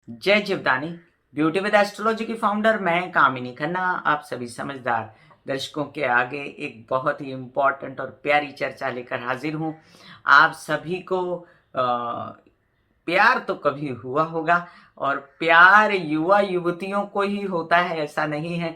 जय Jivdani. Beauty with astrology की founder मैं कामिनी खन्ना आप सभी समझदार दर्शकों के आगे एक बहुत ही इम्पोर्टेंट और प्यारी चर्चा लेकर हाजिर हूँ। आप सभी को प्यार तो कभी हुआ होगा और प्यार युवा युवतियों को ही होता है ऐसा नहीं है।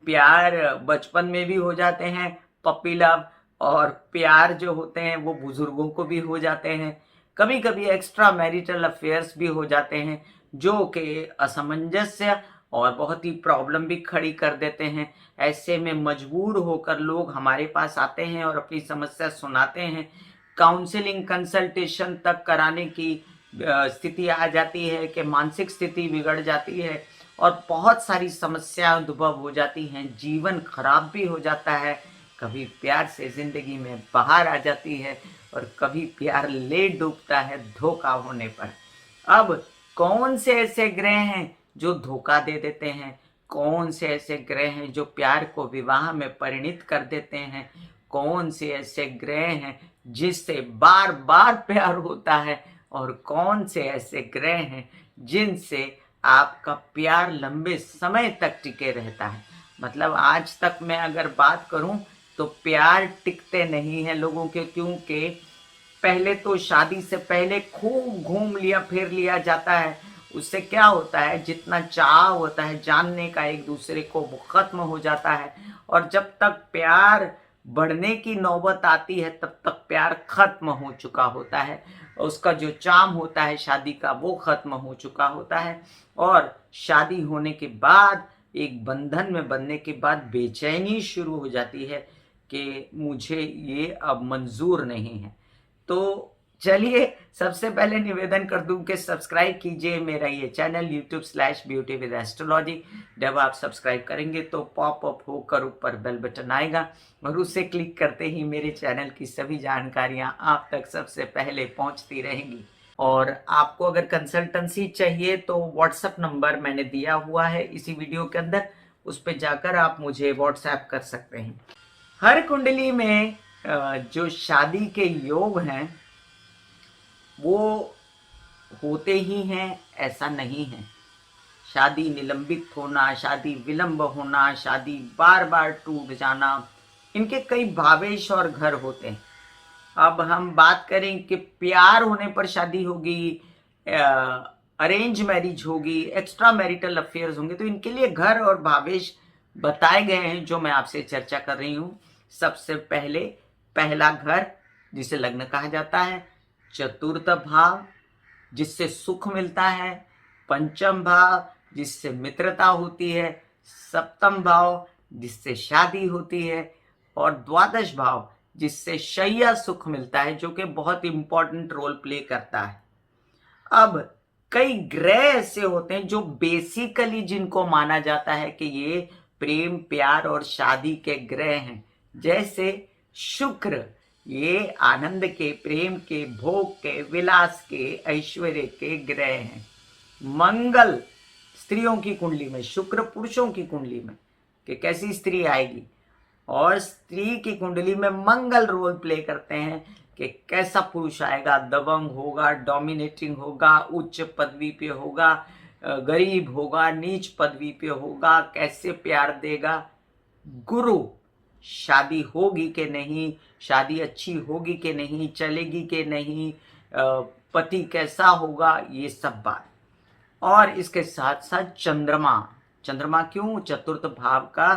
प्यार बचपन में भी हो जाते हैं, पप्पी लव, और प्यार जो होते हैं वो बुजुर्गों को भी हो जाते हैं। कभी कभी एक्स्ट्रा मैरिटल अफेयर्स भी हो जाते हैं जो कि असमंजस्य और बहुत ही प्रॉब्लम भी खड़ी कर देते हैं। ऐसे में मजबूर होकर लोग हमारे पास आते हैं और अपनी समस्या सुनाते हैं। काउंसलिंग कंसल्टेशन तक कराने की स्थिति आ जाती है कि मानसिक स्थिति बिगड़ जाती है और बहुत सारी समस्याएं उद्भव हो जाती हैं, जीवन खराब भी हो जाता है। कभी प्यार से जिंदगी में बाहर आ जाती है और कभी प्यार ले डूबता है धोखा होने पर। अब कौन से ऐसे ग्रह हैं जो धोखा दे देते हैं? कौन से ऐसे ग्रह हैं जो प्यार को विवाह में परिणित कर देते हैं? कौन से ऐसे ग्रह हैं जिससे बार बार प्यार होता है? और कौन से ऐसे ग्रह हैं जिनसे आपका प्यार लंबे समय तक टिके रहता है? मतलब आज तक मैं अगर बात करूं तो प्यार टिकते नहीं है लोगों के, क्योंकि पहले तो शादी से पहले खूब घूम लिया फिर लिया जाता है। उससे क्या होता है, जितना चाह होता है जानने का एक दूसरे को वो खत्म हो जाता है और जब तक प्यार बढ़ने की नौबत आती है तब तक प्यार खत्म हो चुका होता है। उसका जो चार्म होता है शादी का वो खत्म हो चुका होता है और शादी होने के बाद एक बंधन में बनने के बाद बेचैनी शुरू हो जाती है कि मुझे ये अब मंजूर नहीं है। तो चलिए सबसे पहले निवेदन कर दूं कि सब्सक्राइब कीजिए मेरा ये चैनल YouTube/ब्यूटी विद एस्ट्रोलॉजी। जब आप सब्सक्राइब करेंगे तो पॉपअप होकर ऊपर बेल बटन आएगा और उसे क्लिक करते ही मेरे चैनल की सभी जानकारियां आप तक सबसे पहले पहुंचती रहेंगी। और आपको अगर कंसल्टेंसी चाहिए तो व्हाट्सएप नंबर मैंने दिया हुआ है इसी वीडियो के अंदर, उस पर जाकर आप मुझे व्हाट्सएप कर सकते हैं। हर कुंडली में जो शादी के योग हैं वो होते ही हैं ऐसा नहीं है। शादी निलंबित होना, शादी विलंब होना, शादी बार बार टूट जाना, इनके कई भावेश और घर होते हैं। अब हम बात करें कि प्यार होने पर शादी होगी, अरेंज मैरिज होगी, एक्स्ट्रा मैरिटल अफेयर्स होंगे, तो इनके लिए घर और भावेश बताए गए हैं जो मैं आपसे चर्चा कर रही हूं। सबसे पहले पहला घर जिसे लग्न कहा जाता है, चतुर्थ भाव जिससे सुख मिलता है, पंचम भाव जिससे मित्रता होती है, सप्तम भाव जिससे शादी होती है और द्वादश भाव जिससे शैया सुख मिलता है, जो कि बहुत इंपॉर्टेंट रोल प्ले करता है। अब कई ग्रह ऐसे होते हैं जो बेसिकली जिनको माना जाता है कि ये प्रेम प्यार और शादी के ग्रह हैं। जैसे शुक्र, ये आनंद के, प्रेम के, भोग के, विलास के, ऐश्वर्य के ग्रह हैं। मंगल स्त्रियों की कुंडली में, शुक्र पुरुषों की कुंडली में कि कैसी स्त्री आएगी, और स्त्री की कुंडली में मंगल रोल प्ले करते हैं कि कैसा पुरुष आएगा, दबंग होगा, डोमिनेटिंग होगा, उच्च पदवी पे होगा, गरीब होगा, नीच पदवी पे होगा, कैसे प्यार देगा। गुरु, शादी होगी कि नहीं, शादी अच्छी होगी कि नहीं, चलेगी कि नहीं, पति कैसा होगा, ये सब बात। और इसके साथ साथ चंद्रमा, चंद्रमा क्यों, चतुर्थ भाव का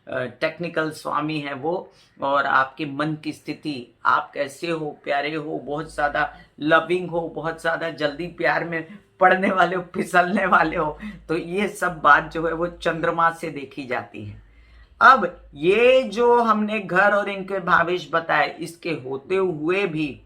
टेक्निकल स्वामी है वो, और आपके मन की स्थिति, आप कैसे हो, प्यारे हो, बहुत ज्यादा लविंग हो, बहुत ज्यादा जल्दी प्यार में पड़ने वाले हो, फिसलने वाले हो, तो ये सब बात जो है वो चंद्रमा से देखी जाती है। अब ये जो हमने घर और इनके भावेश बताए, इसके होते हुए भी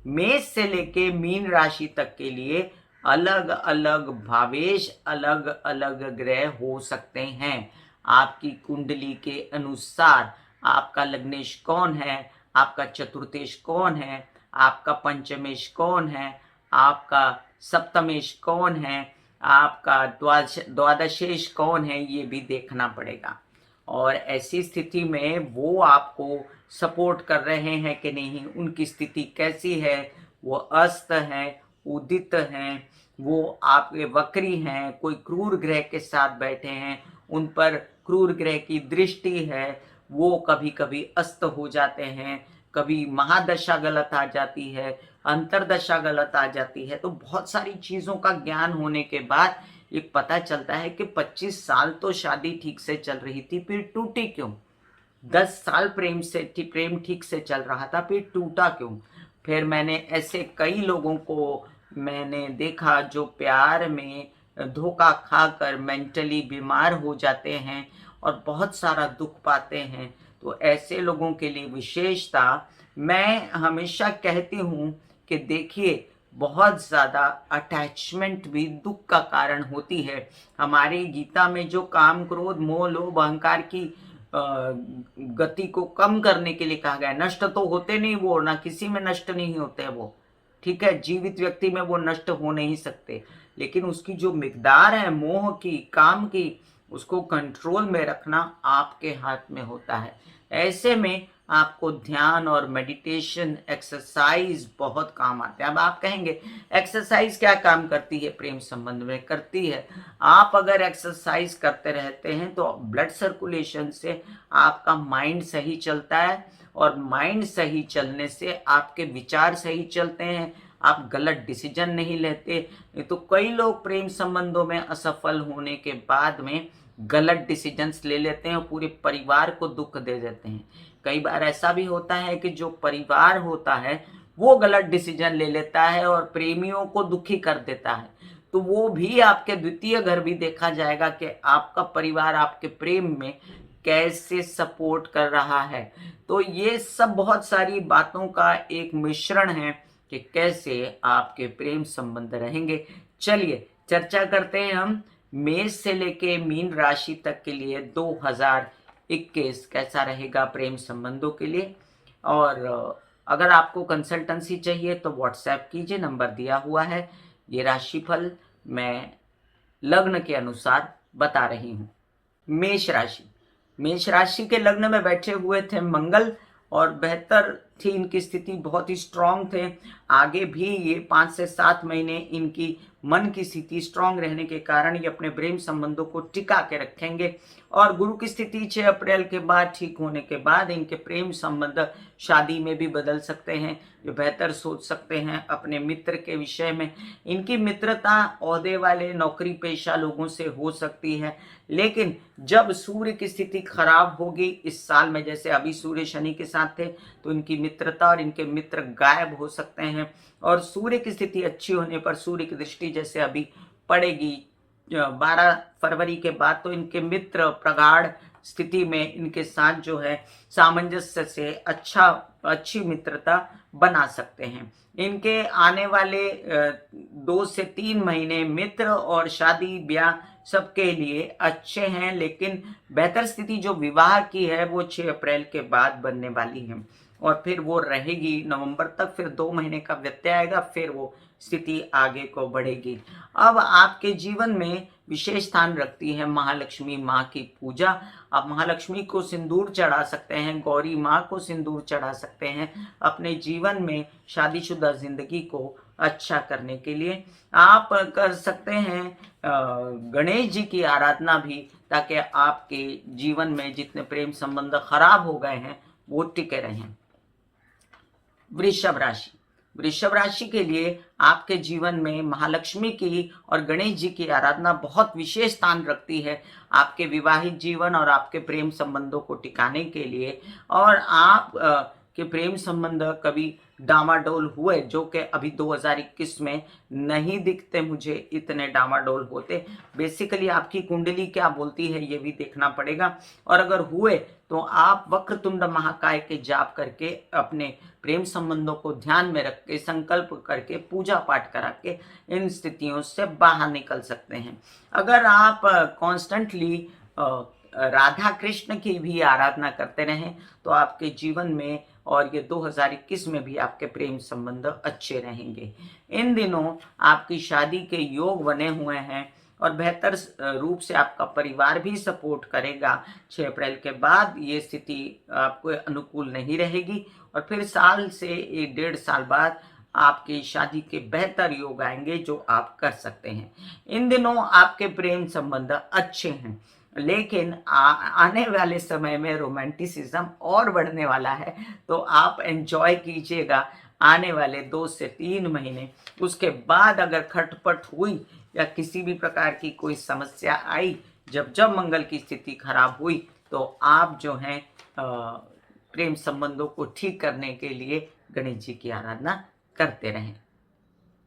मेष से लेके मीन राशि तक के लिए अलग अलग भावेश, अलग अलग ग्रह हो सकते हैं। आपकी कुंडली के अनुसार आपका लग्नेश कौन है, आपका चतुर्थेश कौन है, आपका पंचमेश कौन है, आपका सप्तमेश कौन है, आपका द्वादशेश कौन है, ये भी देखना पड़ेगा। और ऐसी स्थिति में वो आपको सपोर्ट कर रहे हैं कि नहीं, उनकी स्थिति कैसी है, वो अस्त हैं, उदित हैं, वो आपके वक्री हैं, कोई क्रूर ग्रह के साथ बैठे हैं, उन पर क्रूर ग्रह की दृष्टि है, वो कभी कभी अस्त हो जाते हैं, कभी महादशा गलत आ जाती है, अंतरदशा गलत आ जाती है। तो बहुत सारी चीज़ों का ज्ञान होने के बाद ये पता चलता है कि 25 साल तो शादी ठीक से चल रही थी, फिर टूटी क्यों? 10 साल प्रेम ठीक से चल रहा था, फिर टूटा क्यों? फिर मैंने ऐसे कई लोगों को मैंने देखा जो प्यार में धोखा खाकर मेंटली बीमार हो जाते हैं और बहुत सारा दुख पाते हैं। तो ऐसे लोगों के लिए विशेषता मैं हमेशा कहती हूँ कि देखिए, बहुत ज़्यादा अटैचमेंट भी दुख का कारण होती है। हमारी गीता में जो काम, क्रोध, मोह, लोभ, अहंकार की गति को कम करने के लिए कहा गया है। नष्ट तो होते नहीं वो, ना किसी में नष्ट नहीं होते वो, ठीक है, जीवित व्यक्ति में वो नष्ट हो नहीं सकते, लेकिन उसकी जो मिकदार है मोह की, काम की, उसको कंट्रोल में रखना आपके हाथ में होता है। ऐसे में आपको ध्यान और मेडिटेशन, एक्सरसाइज बहुत काम आते हैं। अब आप कहेंगे एक्सरसाइज क्या काम करती है प्रेम संबंध में? करती है, आप अगर एक्सरसाइज करते रहते हैं तो ब्लड सर्कुलेशन से आपका माइंड सही चलता है, और माइंड सही चलने से आपके विचार सही चलते हैं, आप गलत डिसीजन नहीं लेते। तो कई लोग प्रेम संबंधों में असफल होने के बाद में गलत डिसीजंस ले लेते हैं और पूरे परिवार को दुख दे देते हैं। कई बार ऐसा भी होता है कि जो परिवार होता है वो गलत डिसीजन ले लेता है और प्रेमियों को दुखी कर देता है। तो वो भी आपके द्वितीय घर भी देखा जाएगा कि आपका परिवार आपके प्रेम में कैसे सपोर्ट कर रहा है। तो ये सब बहुत सारी बातों का एक मिश्रण है कि कैसे आपके प्रेम संबंध रहेंगे। चलिए चर्चा करते हैं हम मेष से लेके मीन राशि तक के लिए 2021 कैसा रहेगा प्रेम संबंधों के लिए। और अगर आपको कंसल्टेंसी चाहिए तो व्हाट्सएप कीजिए, नंबर दिया हुआ है। ये राशिफल मैं लग्न के अनुसार बता रही हूँ। मेष राशि, मेष राशि के लग्न में बैठे हुए थे मंगल, और बेहतर थी इनकी स्थिति, बहुत ही स्ट्रांग थे। आगे भी ये 5 से 7 महीने इनकी मन की स्थिति स्ट्रांग रहने के कारण ये अपने प्रेम संबंधों को टिका के रखेंगे। और गुरु की स्थिति 6 अप्रैल के बाद ठीक होने के बाद इनके प्रेम संबंध शादी में भी बदल सकते हैं। ये बेहतर सोच सकते हैं अपने मित्र के विषय में। इनकी मित्रता ओहदे वाले नौकरी पेशा लोगों से हो सकती है, लेकिन जब सूर्य की स्थिति खराब होगी इस साल में, जैसे अभी सूर्य शनि के साथ थे, तो इनकी मित्रता और इनके मित्र गायब हो सकते हैं। और सूर्य की स्थिति अच्छी होने पर, सूर्य की दृष्टि जैसे अभी पड़ेगी 12 फरवरी के बाद, तो इनके मित्र प्रगाढ़ स्थिति में इनके साथ जो है सामंजस्य से अच्छी मित्रता बना सकते हैं। इनके आने वाले 2 से 3 महीने मित्र और शादी ब्याह सबके लिए अच्छे हैं, लेकिन बेहतर स्थिति जो विवाह की है वो 6 अप्रैल के बाद बनने वाली है, और फिर वो रहेगी नवंबर तक। फिर 2 महीने का व्यत्यय आएगा, फिर वो स्थिति आगे को बढ़ेगी। अब आपके जीवन में विशेष स्थान रखती है महालक्ष्मी माँ की पूजा। आप महालक्ष्मी को सिंदूर चढ़ा सकते हैं, गौरी माँ को सिंदूर चढ़ा सकते हैं अपने जीवन में शादीशुदा जिंदगी को अच्छा करने के लिए। आप कर सकते हैं गणेश जी की आराधना भी, ताकि आपके जीवन में जितने प्रेम संबंध खराब हो गए हैं वो टिके रहें। वृषभ राशि, वृषभ राशि के लिए आपके जीवन में महालक्ष्मी की और गणेश जी की आराधना बहुत विशेष स्थान रखती है आपके विवाहित जीवन और आपके प्रेम संबंधों को टिकाने के लिए। और आप के प्रेम संबंध कभी डामाडोल हुए, जो कि अभी 2021 में नहीं दिखते मुझे इतने डामाडोल होते। बेसिकली आपकी कुंडली क्या बोलती है ये भी देखना पड़ेगा। और अगर हुए तो आप वक्रतुंड महाकाय के जाप करके अपने प्रेम संबंधों को ध्यान में रख के संकल्प करके पूजा पाठ करा के इन स्थितियों से बाहर निकल सकते हैं। अगर आप कॉन्स्टेंटली राधा कृष्ण की भी आराधना करते रहें तो आपके जीवन में और ये 2021 में भी आपके प्रेम संबंध अच्छे रहेंगे। इन दिनों आपकी शादी के योग बने हुए हैं और बेहतर रूप से आपका परिवार भी सपोर्ट करेगा। 6 अप्रैल के बाद ये स्थिति आपको अनुकूल नहीं रहेगी और फिर साल से 1 डेढ़ साल बाद आपकी शादी के बेहतर योग आएंगे जो आप कर सकते हैं। इन दिनों आपके प्रेम संबंध अच्छे हैं, लेकिन आने वाले समय में रोमांटिसिज्म और बढ़ने वाला है, तो आप एंजॉय कीजिएगा आने वाले 2 से 3 महीने। उसके बाद अगर खटपट हुई या किसी भी प्रकार की कोई समस्या आई, जब जब मंगल की स्थिति खराब हुई, तो आप जो हैं प्रेम संबंधों को ठीक करने के लिए गणेश जी की आराधना करते रहें।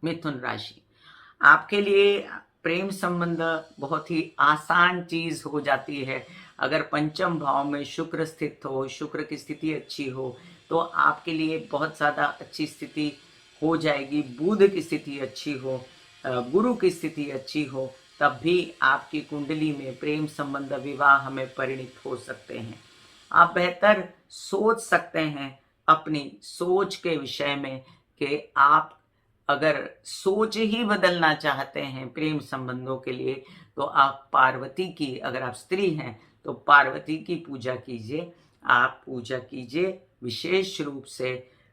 मिथुन राशि, आपके लिए प्रेम संबंध बहुत ही आसान चीज हो जाती है। अगर पंचम भाव में शुक्र स्थित हो, शुक्र की स्थिति अच्छी हो, तो आपके लिए बहुत ज्यादा अच्छी स्थिति हो जाएगी। बुध की स्थिति अच्छी हो, गुरु की स्थिति अच्छी हो, तब भी आपकी कुंडली में प्रेम संबंध विवाह में परिणित हो सकते हैं। आप बेहतर सोच सकते हैं अपनी सोच के विषय में कि आप अगर सोच ही बदलना चाहते हैं प्रेम संबंधों के लिए, तो आप पार्वती की, अगर आप स्त्री हैं तो पार्वती की पूजा कीजिए। आप पूजा कीजिए विशेष रूप से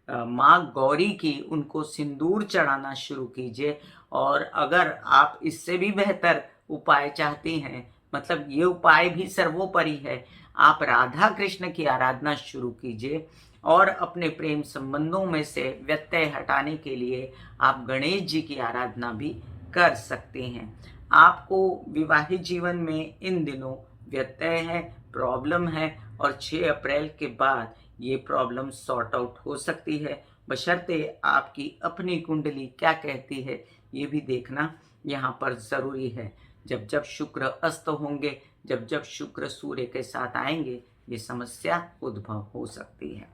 माँ गौरी की, उनको सिंदूर चढ़ाना शुरू कीजिए। और अगर आप इससे भी बेहतर उपाय चाहती हैं, मतलब ये उपाय भी सर्वोपरि है, आप राधा कृष्ण की आराधना शुरू कीजिए। और अपने प्रेम संबंधों में से व्यत्यय हटाने के लिए आप गणेश जी की आराधना भी कर सकते हैं। आपको विवाहित जीवन में इन दिनों व्यत्यय है, प्रॉब्लम है, और 6 अप्रैल के बाद ये प्रॉब्लम सॉर्ट आउट हो सकती है, बशर्ते आपकी अपनी कुंडली क्या कहती है ये भी देखना यहाँ पर जरूरी है। जब जब शुक्र अस्त होंगे, जब जब शुक्र सूर्य के साथ आएंगे, ये समस्या उद्भव हो सकती है।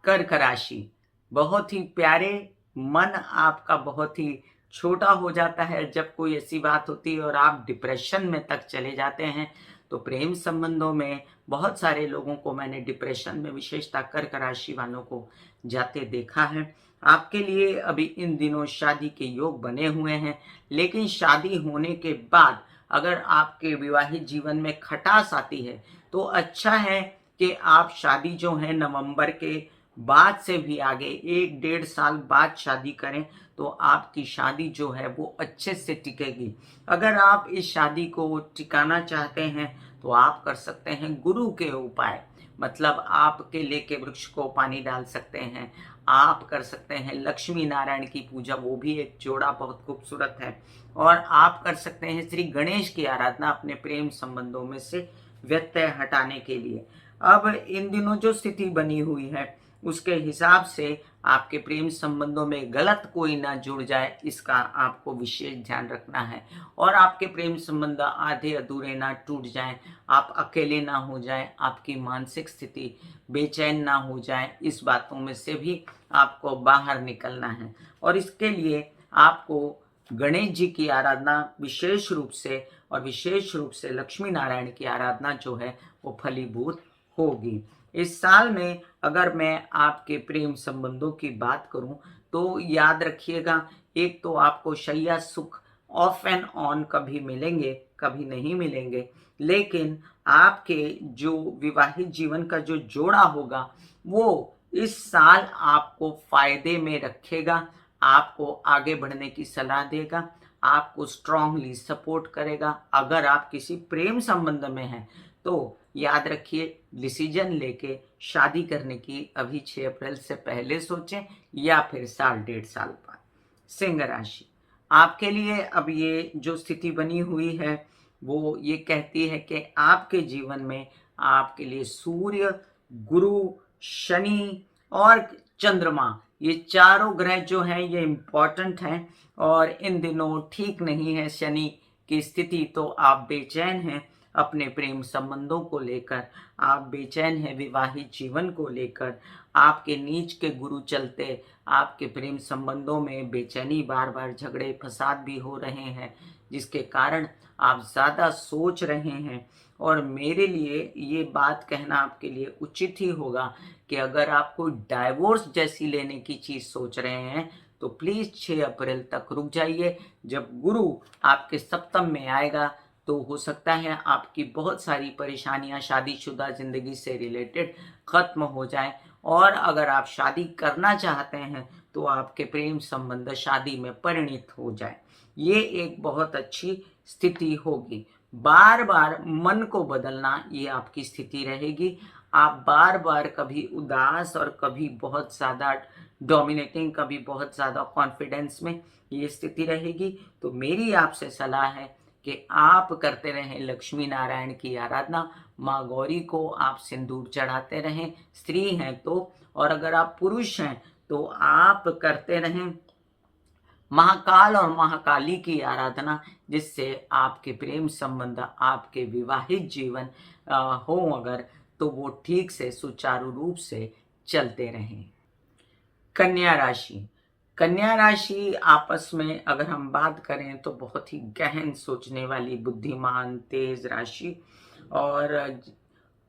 कर्क राशि, बहुत ही प्यारे, मन आपका बहुत ही छोटा हो जाता है जब कोई ऐसी बात होती है और आप डिप्रेशन में तक चले जाते हैं। तो प्रेम संबंधों में बहुत सारे लोगों को मैंने डिप्रेशन में, विशेषता कर्क राशि वालों को जाते देखा है। आपके लिए अभी इन दिनों शादी के योग बने हुए हैं, लेकिन शादी होने के बाद अगर आपके विवाहित जीवन में खटास आती है, तो अच्छा है कि आप शादी जो है नवंबर के बाद से भी आगे 1-1.5 साल बाद शादी करें, तो आपकी शादी जो है वो अच्छे से टिकेगी। अगर आप इस शादी को टिकाना चाहते हैं, तो आप कर सकते हैं गुरु के उपाय, मतलब आप केले के वृक्ष को पानी डाल सकते हैं। आप कर सकते हैं लक्ष्मी नारायण की पूजा, वो भी एक जोड़ा बहुत खूबसूरत है। और आप कर सकते हैं श्री गणेश की आराधना अपने प्रेम संबंधों में से व्यत्यय हटाने के लिए। अब इन दिनों जो स्थिति बनी हुई है, उसके हिसाब से आपके प्रेम संबंधों में गलत कोई ना जुड़ जाए, इसका आपको विशेष ध्यान रखना है। और आपके प्रेम संबंध आधे अधूरे ना टूट जाएं, आप अकेले ना हो जाएं, आपकी मानसिक स्थिति बेचैन ना हो जाए, इस बातों में से भी आपको बाहर निकलना है। और इसके लिए आपको गणेश जी की आराधना विशेष रूप से, और विशेष रूप से लक्ष्मी नारायण की आराधना जो है वो फलीभूत होगी। इस साल में अगर मैं आपके प्रेम संबंधों की बात करूं, तो याद रखिएगा, एक तो आपको शैया सुख ऑफ एंड ऑन कभी मिलेंगे, कभी नहीं मिलेंगे, लेकिन आपके जो विवाहित जीवन का जो जोड़ा होगा, वो इस साल आपको फायदे में रखेगा, आपको आगे बढ़ने की सलाह देगा, आपको स्ट्रांगली सपोर्ट करेगा। अगर आप किसी प्रेम संबंध में हैं, तो याद रखिए, डिसीजन लेके शादी करने की अभी 6 अप्रैल से पहले सोचें, या फिर 1.5 साल बाद। सिंह राशि, आपके लिए अब ये जो स्थिति बनी हुई है, वो ये कहती है कि आपके जीवन में आपके लिए सूर्य, गुरु, शनि और चंद्रमा, ये चारों ग्रह जो हैं ये इम्पॉर्टेंट हैं, और इन दिनों ठीक नहीं है शनि की स्थिति। तो आप बेचैन हैं अपने प्रेम संबंधों को लेकर, आप बेचैन हैं विवाहित जीवन को लेकर, आपके नीच के गुरु चलते आपके प्रेम संबंधों में बेचैनी, बार बार झगड़े फसाद भी हो रहे हैं, जिसके कारण आप ज़्यादा सोच रहे हैं। और मेरे लिए ये बात कहना आपके लिए उचित ही होगा कि अगर आप कोई डाइवोर्स जैसी लेने की चीज़ सोच रहे हैं, तो प्लीज़ 6 अप्रैल तक रुक जाइए। जब गुरु आपके सप्तम में आएगा, तो हो सकता है आपकी बहुत सारी परेशानियां शादीशुदा ज़िंदगी से रिलेटेड ख़त्म हो जाएं। और अगर आप शादी करना चाहते हैं, तो आपके प्रेम संबंध शादी में परिणित हो जाए। ये एक बहुत अच्छी स्थिति होगी। बार बार मन को बदलना, ये आपकी स्थिति रहेगी। आप बार बार कभी उदास और कभी बहुत ज़्यादा डोमिनेटिंग, कभी बहुत ज़्यादा कॉन्फिडेंस में, ये स्थिति रहेगी। तो मेरी आपसे सलाह है कि आप करते रहें लक्ष्मी नारायण की आराधना, माँ गौरी को आप सिंदूर चढ़ाते रहें, स्त्री हैं तो, और अगर आप पुरुष हैं तो आप करते रहें महाकाल और महाकाली की आराधना, जिससे आपके प्रेम संबंध, आपके विवाहित जीवन हो अगर, तो वो ठीक से सुचारू रूप से चलते रहें। कन्या राशि। कन्या राशि आपस में अगर हम बात करें तो बहुत ही गहन सोचने वाली, बुद्धिमान, तेज राशि, और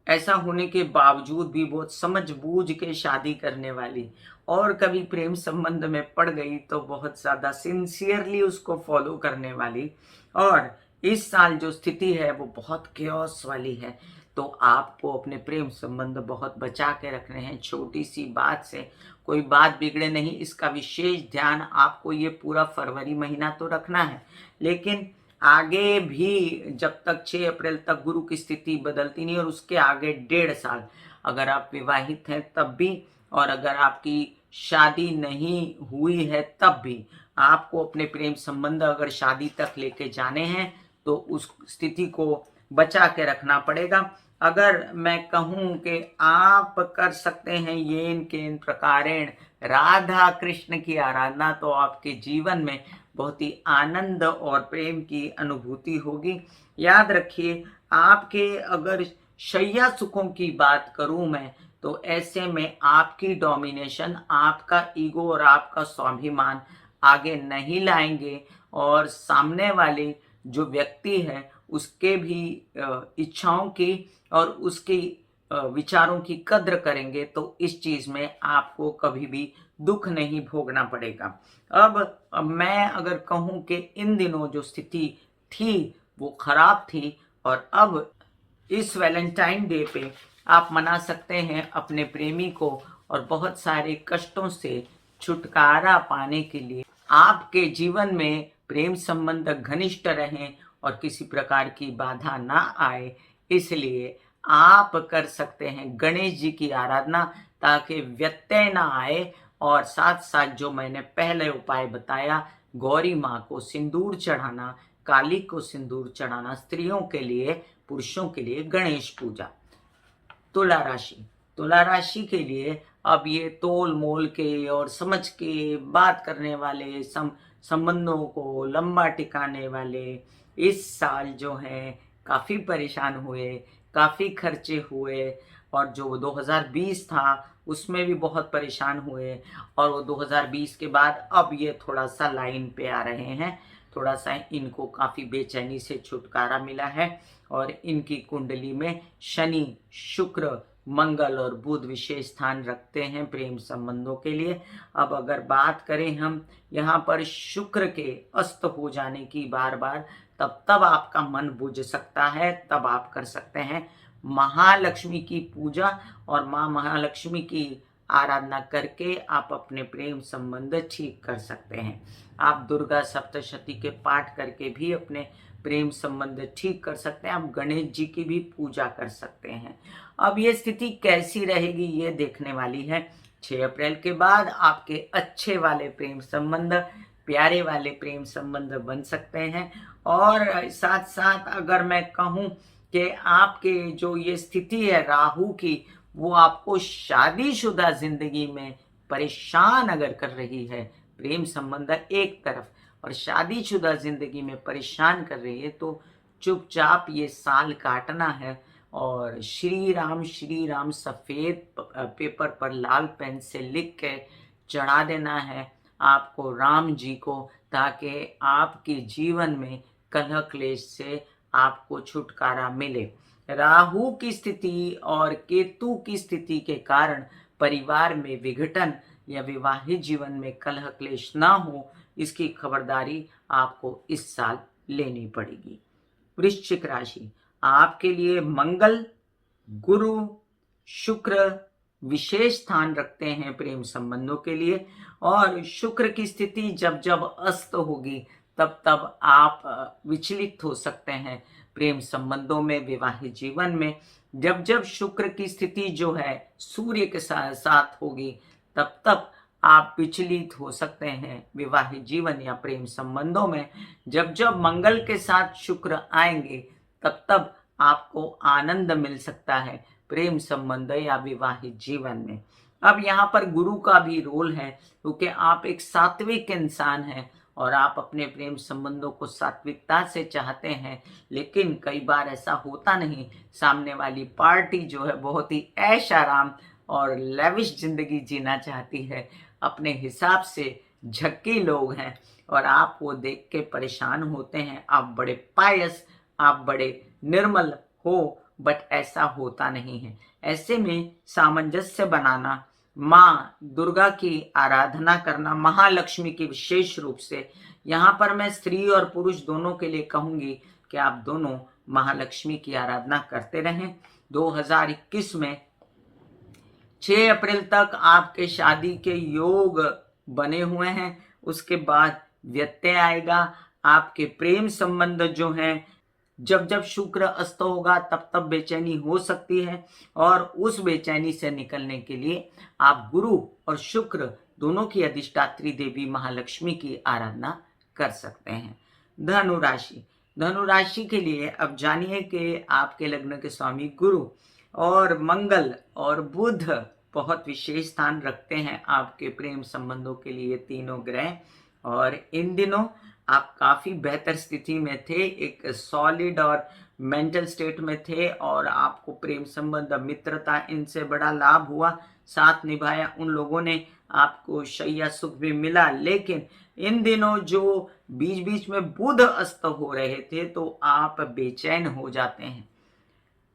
ऐसा होने के बावजूद भी बहुत समझ-बूझ के शादी करने वाली, और कभी प्रेम संबंध में पड़ गई तो बहुत ज़्यादा सिंसियरली उसको फॉलो करने वाली। और इस साल जो स्थिति है वो बहुत केओस वाली है, तो आपको अपने प्रेम संबंध बहुत बचा के रखने हैं। छोटी सी बात से कोई बात बिगड़े नहीं, इसका विशेष ध्यान आपको ये पूरा फरवरी महीना तो रखना है। लेकिन आगे भी जब तक 6 अप्रैल तक गुरु की स्थिति बदलती नहीं, और उसके आगे 1.5 साल अगर आप विवाहित हैं तब भी, और अगर आपकी शादी नहीं हुई है तब भी, आपको अपने प्रेम संबंध अगर शादी तक लेके जाने हैं तो उस स्थिति को बचा के रखना पड़ेगा। अगर मैं कहूँ कि आप कर सकते हैं येन केन प्रकारेण राधा कृष्ण की आराधना, तो आपके जीवन में बहुत ही आनंद और प्रेम की अनुभूति होगी। याद रखिए, आपके अगर शैया सुखों की बात करूं मैं, तो ऐसे में आपकी डोमिनेशन, आपका ईगो और आपका स्वाभिमान आगे नहीं लाएंगे, और सामने वाले जो व्यक्ति है उसके भी इच्छाओं की और उसकी विचारों की कद्र करेंगे, तो इस चीज में आपको कभी भी दुख नहीं भोगना पड़ेगा। अब मैं अगर कहूं कि इन दिनों जो स्थिति थी वो खराब थी, और अब इस वैलेंटाइन डे पे आप मना सकते हैं अपने प्रेमी को, और बहुत सारे कष्टों से छुटकारा पाने के लिए आपके जीवन में प्रेम संबंध घनिष्ठ रहें और किसी प्रकार की बाधा ना आए, इसलिए आप कर सकते हैं गणेश जी की आराधना, ताकि व्यत्यय ना आए। और साथ साथ जो मैंने पहले उपाय बताया, गौरी माँ को सिंदूर चढ़ाना, काली को सिंदूर चढ़ाना, स्त्रियों के लिए, पुरुषों के लिए गणेश पूजा। तुला राशि। तुला राशि के लिए अब ये तोल मोल के और समझ के बात करने वाले, संबंधों को लंबा टिकाने वाले इस साल जो है काफी परेशान हुए, काफी खर्चे हुए, और जो 2020 था उसमें भी बहुत परेशान हुए, और वो 2020 के बाद अब ये थोड़ा सा लाइन पे आ रहे हैं। थोड़ा सा इनको काफी बेचैनी से छुटकारा मिला है, और इनकी कुंडली में शनि, शुक्र, मंगल और बुध विशेष स्थान रखते हैं प्रेम संबंधों के लिए। अब अगर बात करें हम यहाँ पर शुक्र के अस्त हो जाने की बार बार, तब आपका मन बुझ सकता है, तब आप कर सकते हैं महालक्ष्मी की पूजा, और माँ महालक्ष्मी की आराधना करके आप अपने प्रेम संबंध ठीक कर सकते हैं। आप दुर्गा सप्तशती के पाठ करके भी अपने प्रेम संबंध ठीक कर सकते हैं। आप गणेश जी की भी पूजा कर सकते हैं। अब ये स्थिति कैसी रहेगी ये देखने वाली है। 6 अप्रैल के बाद आपके अच्छे वाले प्रेम संबंध, प्यारे वाले प्रेम संबंध बन सकते हैं। और साथ साथ अगर मैं कहूँ कि आपके जो ये स्थिति है राहु की, वो आपको शादीशुदा जिंदगी में परेशान अगर कर रही है, प्रेम संबंध एक तरफ और शादीशुदा जिंदगी में परेशान कर रही है, तो चुपचाप ये साल काटना है, और श्री राम सफेद पेपर पर लाल पेन से लिख के चढ़ा देना है आपको राम जी को, ताकि आपके जीवन में कलह क्लेश से आपको छुटकारा मिले। राहु की स्थिति और केतु की स्थिति के कारण परिवार में विघटन या विवाहित जीवन में कलह क्लेश ना हो, इसकी खबरदारी आपको इस साल लेनी पड़ेगी। वृश्चिक राशि, आपके लिए मंगल, गुरु, शुक्र, विशेष स्थान रखते हैं प्रेम संबंधों के लिए। और शुक्र की स्थिति जब जब अस्त होगी तब तब आप विचलित हो सकते हैं प्रेम संबंधों में, विवाहित जीवन में। जब जब शुक्र की स्थिति जो है सूर्य के साथ होगी तब तब आप विचलित हो सकते हैं विवाहित जीवन या प्रेम संबंधों में। जब जब मंगल के साथ शुक्र आएंगे तब तब आपको आनंद मिल सकता है प्रेम संबंध या विवाहित जीवन में। अब यहाँ पर गुरु का भी रोल है, क्योंकि आप एक सात्विक इंसान हैं और आप अपने प्रेम संबंधों को सात्विकता से चाहते हैं। लेकिन कई बार ऐसा होता नहीं, सामने वाली पार्टी जो है बहुत ही ऐश आराम और लेविश जिंदगी जीना चाहती है, अपने हिसाब से झक्की लोग हैं और आप वो देख के परेशान होते हैं। आप बड़े पायस, आप बड़े निर्मल हो, बट ऐसा होता नहीं है। ऐसे में सामंजस्य बनाना, माँ दुर्गा की आराधना करना, महालक्ष्मी की विशेष रूप से, यहाँ पर मैं स्त्री और पुरुष दोनों के लिए कहूंगी कि आप दोनों महालक्ष्मी की आराधना करते रहें। 2021 में 6 अप्रैल तक आपके शादी के योग बने हुए हैं, उसके बाद व्यत्यय आएगा। आपके प्रेम संबंध जो हैं, जब जब शुक्र अस्त होगा तब तब बेचैनी हो सकती है, और उस बेचैनी से निकलने के लिए आप गुरु और शुक्र दोनों की अधिष्ठात्री देवी महालक्ष्मी की आराधना कर सकते हैं। धनु राशि, धनु राशि के लिए अब जानिए कि आपके लग्न के स्वामी गुरु और मंगल और बुध बहुत विशेष स्थान रखते हैं आपके प्रेम संबंधों के लिए, तीनों ग्रह। और इन दिनों आप काफी बेहतर स्थिति में थे, एक सॉलिड और मेंटल स्टेट में थे, और आपको प्रेम संबंध, मित्रता, इनसे बड़ा लाभ हुआ, साथ निभाया उन लोगों ने, आपको शैया सुख भी मिला। लेकिन इन दिनों जो बीच बीच में बुध अस्त हो रहे थे तो आप बेचैन हो जाते हैं,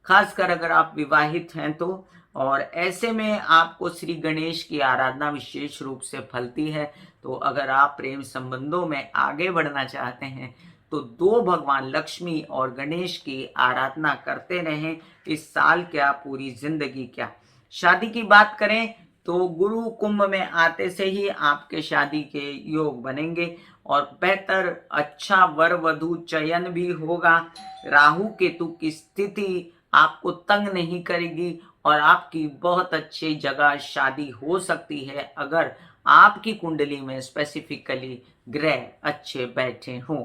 खासकर अगर आप विवाहित हैं तो। और ऐसे में आपको श्री गणेश की आराधना विशेष रूप से फलती है। तो अगर आप प्रेम संबंधों में आगे बढ़ना चाहते हैं तो 2 भगवान लक्ष्मी और गणेश की आराधना करते रहें, इस साल क्या पूरी जिंदगी क्या। शादी की बात करें तो गुरु कुंभ में आते से ही आपके शादी के योग बनेंगे और बेहतर अच्छा वर वधु चयन भी होगा। राहु केतु की स्थिति आपको तंग नहीं करेगी और आपकी बहुत अच्छी जगह शादी हो सकती है अगर आपकी कुंडली में स्पेसिफिकली ग्रह अच्छे बैठे हों।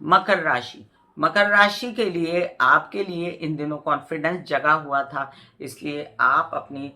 मकर राशि, मकर राशि के लिए आपके लिए इन दिनों कॉन्फिडेंस जगा हुआ था, इसलिए आप अपनी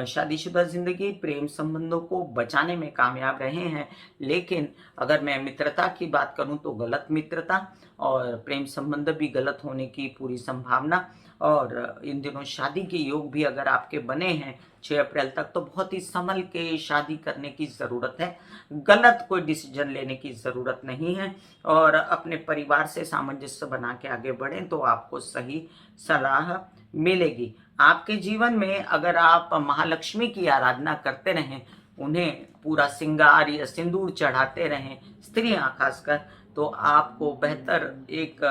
शादीशुदा जिंदगी, प्रेम संबंधों को बचाने में कामयाब रहे हैं। लेकिन अगर मैं मित्रता की बात करूं तो गलत मित्रता और प्रेम संबंध भी गलत होने की पूरी संभावना। और इन दिनों शादी के योग भी अगर आपके बने हैं 6 अप्रैल तक, तो बहुत ही संभल के शादी करने की ज़रूरत है, गलत कोई डिसीजन लेने की ज़रूरत नहीं है। और अपने परिवार से सामंजस्य बना के आगे बढ़ें तो आपको सही सलाह मिलेगी। आपके जीवन में अगर आप महालक्ष्मी की आराधना करते रहें, उन्हें पूरा श्रृंगार या सिंदूर चढ़ाते रहें, स्त्रियां खासकर, तो आपको बेहतर एक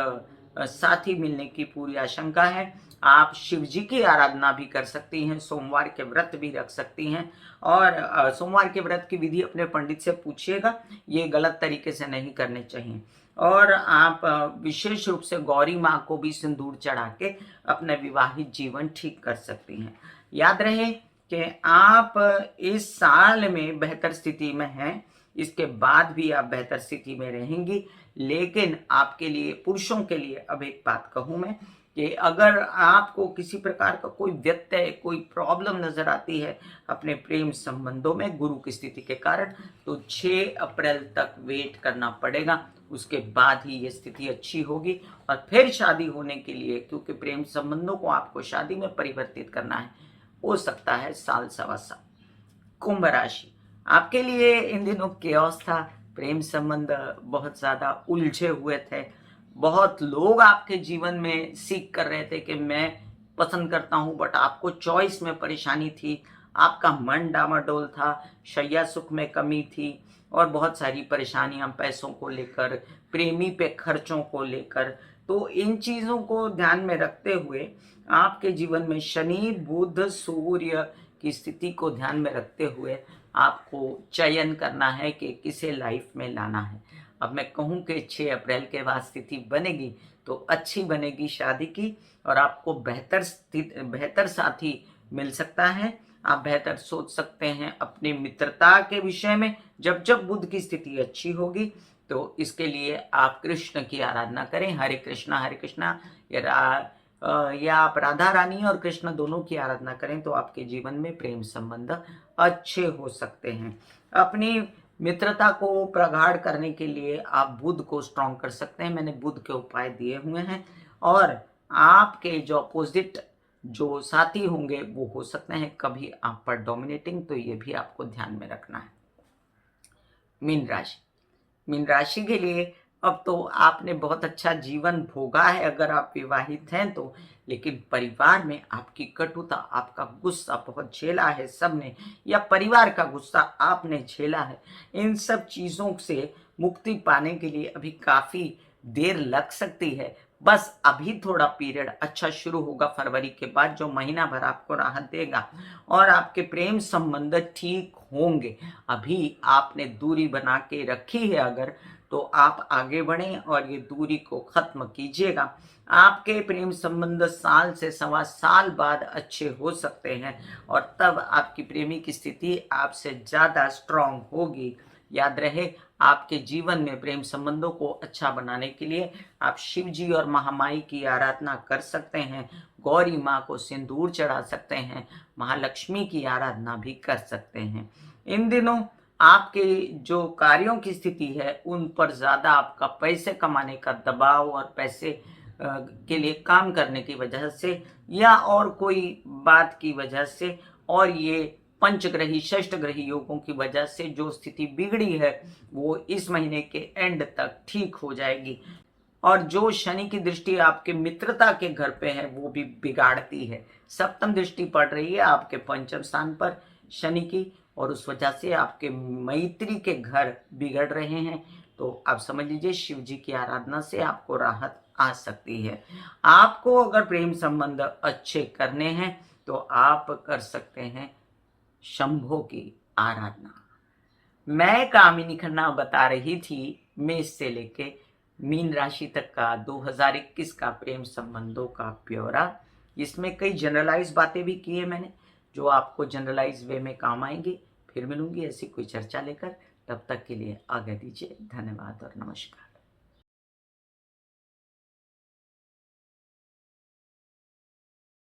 साथी मिलने की पूरी आशंका है। आप शिव जी की आराधना भी कर सकती हैं, सोमवार के व्रत भी रख सकती हैं। और सोमवार के व्रत की विधि अपने पंडित से पूछिएगा, ये गलत तरीके से नहीं करने चाहिए। और आप विशेष रूप से गौरी माँ को भी सिंदूर चढ़ा के अपना विवाहित जीवन ठीक कर सकती हैं। याद रहे कि आप इस साल में बेहतर स्थिति में हैं, इसके बाद भी आप बेहतर स्थिति में रहेंगी। लेकिन आपके लिए, पुरुषों के लिए अब एक बात कहूँ मैं कि अगर आपको किसी प्रकार का कोई व्यत्यय, कोई प्रॉब्लम नजर आती है अपने प्रेम संबंधों में गुरु की स्थिति के कारण, तो 6 अप्रैल तक वेट करना पड़ेगा, उसके बाद ही ये स्थिति अच्छी होगी। और फिर शादी होने के लिए, क्योंकि प्रेम संबंधों को आपको शादी में परिवर्तित करना है, हो सकता है साल सवा साल। कुंभ राशि, आपके लिए इन दिनों केओस था, प्रेम संबंध बहुत ज्यादा उलझे हुए थे, बहुत लोग आपके जीवन में सीख कर रहे थे कि मैं पसंद करता हूं, बट आपको चॉइस में परेशानी थी, आपका मन डामाडोल था, शैया सुख में कमी थी और बहुत सारी परेशानियां पैसों को लेकर, प्रेमी पे खर्चों को लेकर। तो इन चीजों को ध्यान में रखते हुए आपके जीवन में शनि, बुध, सूर्य की स्थिति को ध्यान में रखते हुए आपको चयन करना है कि किसे लाइफ में लाना है। अब मैं कहूँ कि 6 अप्रैल के बाद स्थिति बनेगी तो अच्छी बनेगी शादी की, और आपको बेहतर साथी मिल सकता है। आप बेहतर सोच सकते हैं अपनी मित्रता के विषय में। जब जब बुध की स्थिति अच्छी होगी तो इसके लिए आप कृष्ण की आराधना करें, हरे कृष्णा या आप राधा रानी और कृष्ण दोनों की आराधना करें तो आपके जीवन में प्रेम संबंध अच्छे हो सकते हैं। अपनी मित्रता को प्रगाढ़ करने के लिए आप बुध को स्ट्रॉन्ग कर सकते हैं। मैंने बुध के उपाय दिए हुए हैं, और आपके जो अपोजिट जो साथी होंगे वो हो सकते हैं कभी आप पर डोमिनेटिंग, तो ये भी आपको ध्यान में रखना है। मीन राशि के लिए अब तो आपने बहुत अच्छा जीवन भोगा है अगर आप विवाहित हैं तो, लेकिन परिवार में आपकी कटुता, आपका गुस्सा बहुत झेला है सबने, या परिवार का गुस्सा आपने झेला है। इन सब चीजों से मुक्ति पाने के लिए अभी काफी देर लग सकती है। बस अभी थोड़ा पीरियड अच्छा शुरू होगा फरवरी के बाद, जो महीना भर आपको राहत देगा और आपके प्रेम संबंध ठीक होंगे। अभी आपने दूरी बना के रखी है अगर, तो आप आगे बढ़ें और ये दूरी को खत्म कीजिएगा। आपके प्रेम संबंध साल से सवा साल बाद अच्छे हो सकते हैं, और तब आपकी प्रेमी की स्थिति आपसे ज्यादा स्ट्रांग होगी। याद रहे, आपके जीवन में प्रेम संबंधों को अच्छा बनाने के लिए आप शिव जी और महामाई की आराधना कर सकते हैं, गौरी माँ को सिंदूर चढ़ा सकते हैं, महालक्ष्मी की आराधना भी कर सकते हैं। इन दिनों आपके जो कार्यों की स्थिति है उन पर ज्यादा आपका पैसे कमाने का दबाव और पैसे के लिए काम करने की वजह से या और कोई बात की वजह से, और ये पंचग्रही षष्ठग्रही योगों की वजह से जो स्थिति बिगड़ी है वो इस महीने के एंड तक ठीक हो जाएगी। और जो शनि की दृष्टि आपके मित्रता के घर पे है वो भी बिगाड़ती है। सप्तम दृष्टि पड़ रही है आपके पंचम स्थान पर शनि की, और उस वजह से आपके मैत्री के घर बिगड़ रहे हैं। तो आप समझ लीजिए शिव जी की आराधना से आपको राहत आ सकती है। आपको अगर प्रेम संबंध अच्छे करने हैं तो आप कर सकते हैं शंभो की आराधना। मैं कामिनी खन्ना बता रही थी मेष से लेके मीन राशि तक का 2021 का प्रेम संबंधों का ब्यौरा। इसमें कई जनरलाइज बातें भी की है मैंने, जो आपको जनरलाइज वे में काम आएंगी। फिर मिलूंगी ऐसी कोई चर्चा लेकर, तब तक के लिए आज्ञा दीजिए। धन्यवाद और नमस्कार।